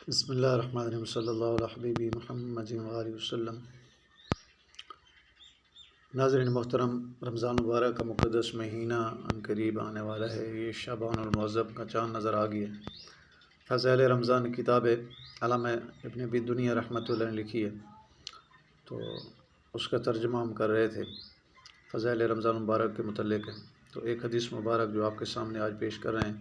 بسم اللہ الرحمن الرحیم صلی اللہ علیہ حبیبی محمد وآلہ وسلم۔ ناظرین محترم، رمضان مبارک کا مقدس مہینہ عن قریب آنے والا ہے۔ یہ شعبان المعظم کا چاند نظر آ گیا۔ فضائل رمضان کتاب علامہ ابن ابی دنیا رحمۃ اللہ نے لکھی ہے، تو اس کا ترجمہ ہم کر رہے تھے۔ فضائل رمضان مبارک کے متعلق ہے، تو ایک حدیث مبارک جو آپ کے سامنے آج پیش کر رہے ہیں،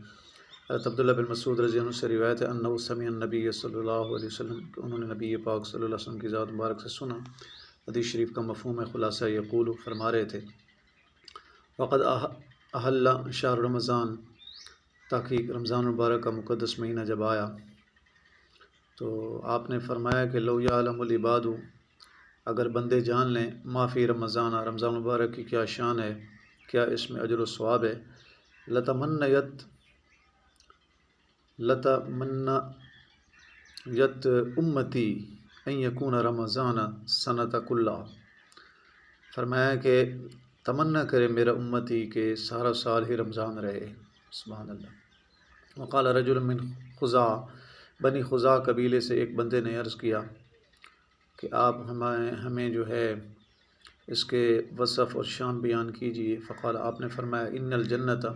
حضرت عبداللہ بن مسعود رضی اللہ عنہ سے روایت ہے انہ سمع النبی صلی اللہ علیہ وسلم، کہ انہوں نے نبی پاک صلی اللہ علیہ وسلم کی ذات مبارک سے سنا۔ حدیث شریف کا مفہوم ہے خلاصہ یقول، فرما رہے تھے وقد احل شہر رمضان، تحقیق رمضان مبارک کا مقدس مہینہ جب آیا تو آپ نے فرمایا کہ لو یعلم العباد، اگر بندے جان لیں ما فی رمضان، رمضان مبارک کی کیا شان ہے، کیا اس میں اجر و ثواب ہے، لتمنیت امتی ان یکون رمضان سنت کلہ، فرمایا کہ تمنا کرے میرا امتی کہ سارا سال ہی رمضان رہے۔ سبحان اللہ۔ وقال رجل من خزاع، بنی خزاع قبیلے سے ایک بندے نے عرض کیا کہ آپ ہمیں جو ہے اس کے وصف اور شان بیان کیجئے۔ فقال، آپ نے فرمایا ان الجنت،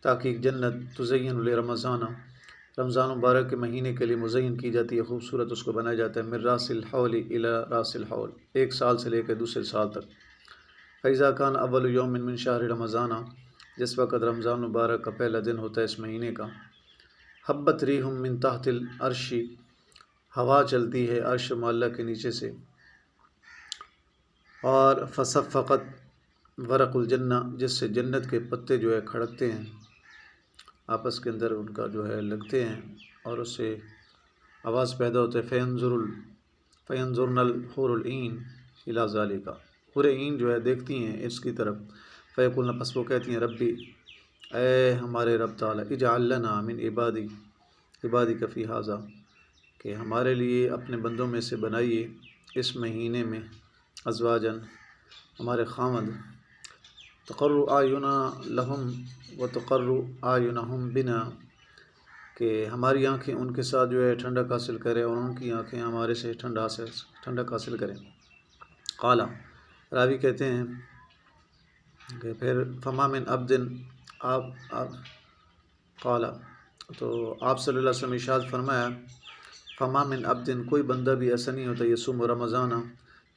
تحقیق جنت تزین لرمضان، رمضان مبارک کے مہینے کے لیے مزین کی جاتی ہے، خوبصورت اس کو بنایا جاتا ہے، من راس الحول الی راس الحول، ایک سال سے لے کے دوسرے سال تک۔ فاذا کان اول یوم من شہر رمضان، جس وقت رمضان مبارک کا پہلا دن ہوتا ہے اس مہینے کا، حبت ریح من تحت العرش، ہوا چلتی ہے عرش معلیٰ کے نیچے سے، اور فصفقت ورق الجنہ، جس سے جنت کے پتے جو ہے کھڑکتے ہیں، آپس کے اندر ان کا جو ہے لگتے ہیں اور اس سے آواز پیدا ہوتا ہے، فینظرن الحور العین الی ذالک، حور عین جو ہے دیکھتی ہیں اس کی طرف، فیقولن، پس وہ کہتی ہیں ربی، اے ہمارے رب تعالی، اجعل لنا من عبادک فی ھذا، کہ ہمارے لیے اپنے بندوں میں سے بنائیے اس مہینے میں ازواجن، ہمارے خامد، تقر اعینا لہم وتقر اعینہم بنا، کہ ہماری آنکھیں ان کے ساتھ جو ہے ٹھنڈک حاصل کرے اور ان کی آنکھیں ہمارے سے ٹھنڈک حاصل کریں۔ قالا، راوی کہتے ہیں کہ پھر فما من عبد، قالا، تو آپ صلی اللہ علیہ وسلم ارشاد فرمایا فما من عبد، کوئی بندہ بھی ایسا نہیں ہوتا یصوم رمضان،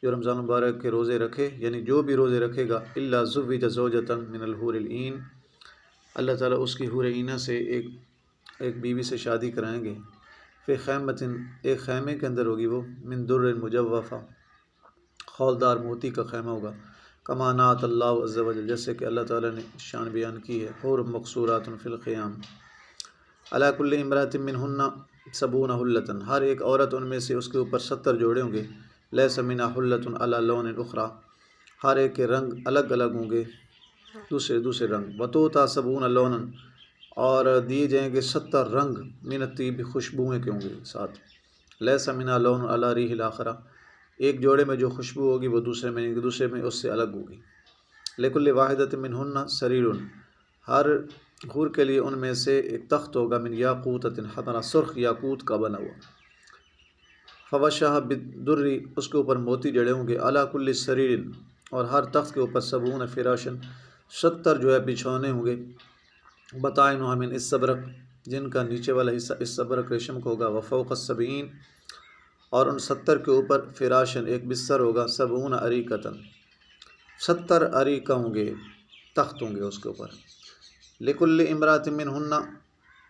جو رمضان مبارک کے روزے رکھے، یعنی جو بھی روزے رکھے گا، الا زوج زوجۃ من الحور العین، اللہ تعالیٰ اس کی حور عینہ سے ایک بیوی سے شادی کرائیں گے، فی خیمۃ، ایک خیمے کے اندر ہوگی وہ، من در مجوفہ، خولدار موتی کا خیمہ ہوگا، کما نعت اللہ عز وجل، جیسے کہ اللہ تعالیٰ نے شان بیان کی ہے، حور مقصورات فی الخیام، علی کل امرأۃ منہن 70 حلۃ، ہر ایک عورت ان میں سے اس کے اوپر 70 جوڑے ہوں گے، لیس منھا حلۃ علی لون اخری، ہر ایک کے رنگ الگ الگ ہوں گے، دوسرے رنگ، وتؤتی 70 لونا، اور دیے جائیں گے 70 رنگ، من الطیب، خوشبوئیں کے ہوں گے ساتھ، لیس منھا لون علی ریح الاخری، ایک جوڑے میں جو خوشبو ہوگی وہ دوسرے میں اس سے الگ ہوگی، لکل واحدۃ منہن سریر، ہر حور کے لیے ان میں سے ایک تخت ہوگا، من یاقوتۃ حمرا، سرخ یاقوت کا بنا ہوا، فوشھا بالدر، اس کے اوپر موتی جڑے ہوں گے، علی کل سریر، اور ہر تخت کے اوپر 70 فراشن، 70 جو ہے بچھونے ہوں گے، بطائنھا من استبرق، جن کا نیچے والا حصہ استبرق ریشم کا ہوگا، وفوق السبعین، اور ان 70 کے اوپر فراشن، ایک بستر ہوگا، 70 اریکۃ، 70 اریکہ ہوں گے، تخت ہوں گے اس کے اوپر، لکل امرأۃ منہن،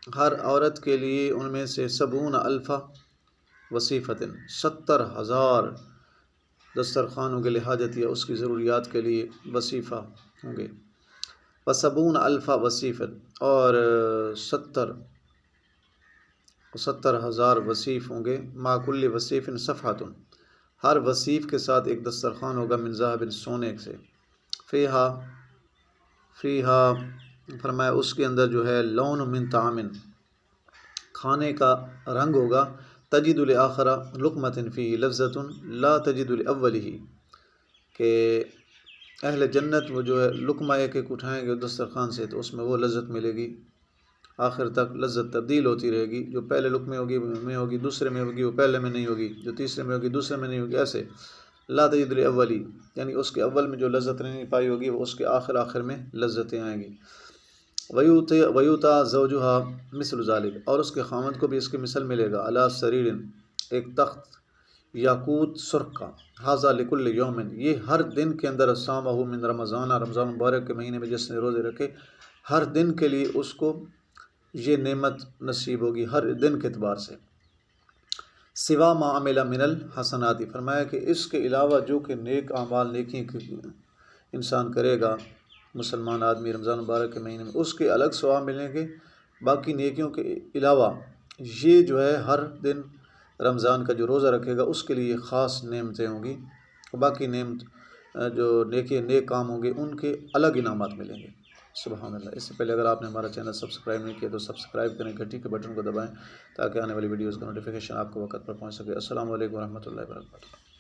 ہر عورت کے لیے ان میں سے 70,000 وصیفۃ، 70,000 دسترخوان ہوں گے، لحاجت یا اس کی ضروریات کے لیے وصیفہ ہوں گے، و70,000 وصیفۃ، اور 70,000 وصیف ہوں گے، مع کل وصیف صفحۃ، ہر وصیف کے ساتھ ایک دسترخوان ہوگا، من ذهب، سونے سے، فیہا فرمایا اس کے اندر جو ہے لون من طعام، کھانے کا رنگ ہوگا، تجد لآخر لقمۃ فیہ لذۃ لا تجد لأولہ، کہ اہل جنت وہ جو ہے لقمہ ایک ایک اٹھائیں گے دسترخوان سے تو اس میں وہ لذت ملے گی آخر تک لذت تبدیل ہوتی رہے گی، جو پہلے لقمے ہوگی دوسرے میں ہوگی، وہ پہلے میں نہیں ہوگی، جو تیسرے میں ہوگی دوسرے میں نہیں ہوگی، ایسے لا تجد الاولی، یعنی اس کے اول میں جو لذت نہیں پائی ہوگی وہ اس کے آخر میں لذتیں آئیں گی۔ ویوتا زوجہا مثل ذالک، اور اس کے خامد کو بھی اس کی مثل ملے گا، علی سریر، ایک تخت یاقوت سرخ کا، ھذا لکل یوم، یہ ہر دن کے اندر، صامہ من رمضان، رمضان مبارک کے مہینے میں جس نے روزے رکھے ہر دن کے لیے اس کو یہ نعمت نصیب ہوگی، ہر دن کے اعتبار سے، سوا ما عمل من الحسنات، فرمایا کہ اس کے علاوہ جو کہ نیک اعمال نیکی انسان کرے گا، مسلمان آدمی رمضان مبارک کے مہینے میں، اس کے الگ ثواب ملیں گے، باقی نیکیوں کے علاوہ یہ جو ہے ہر دن رمضان کا جو روزہ رکھے گا اس کے لیے خاص نعمتیں ہوں گی، باقی جو نیک کام ہوں گے ان کے الگ انعامات ملیں گے۔ سبحان اللہ۔ اس سے پہلے اگر آپ نے ہمارا چینل سبسکرائب نہیں کیا تو سبسکرائب کریں، گھنٹی کے بٹن کو دبائیں تاکہ آنے والی ویڈیوز کا نوٹیفیکیشن آپ کو وقت پر پہنچ سکے۔ السلام علیکم ورحمۃ اللہ وبرکاتہ۔